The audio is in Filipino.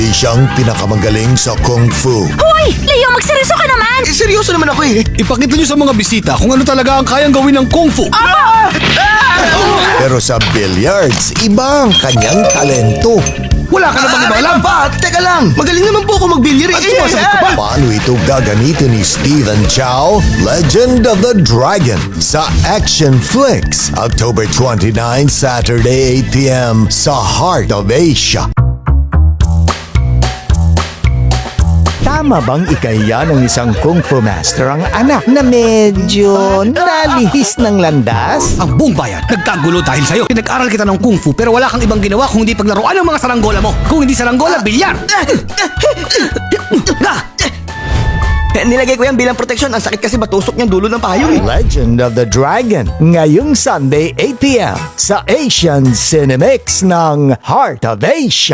Hindi siyang pinakamagaling sa Kung Fu. Hoy! Leo, magseryoso ka naman! Seryoso naman ako eh. Ipakita nyo sa mga bisita kung ano talaga ang kayang gawin ng Kung Fu. Pero sa billiards, iba ang kanyang talento. Wala ka na bang iba alam? Pa, teka lang. Magaling naman po ako mag-billiard. At sumasagot ka pa. Paano ito gagamitin ni Stephen Chow, Legend of the Dragon, sa Action Flicks, October 29, Saturday 8 p.m. sa Heart of Asia. Tama bang ikaya ng isang Kung Fu Master ang anak na medyo nalihis ng landas? Ang buong bayan, nagkagulo dahil sa'yo. Pinag-aral kita ng Kung Fu pero wala kang ibang ginawa kung hindi paglaruan ng mga saranggola mo. Kung hindi saranggola, bilyar! Nilagay ko yan bilang proteksyon. Ang sakit kasi matusok niyang dulo ng payong eh. Legend of the Dragon, ngayong Sunday 8 p.m. sa Asian Cinemix ng Heart of Asia.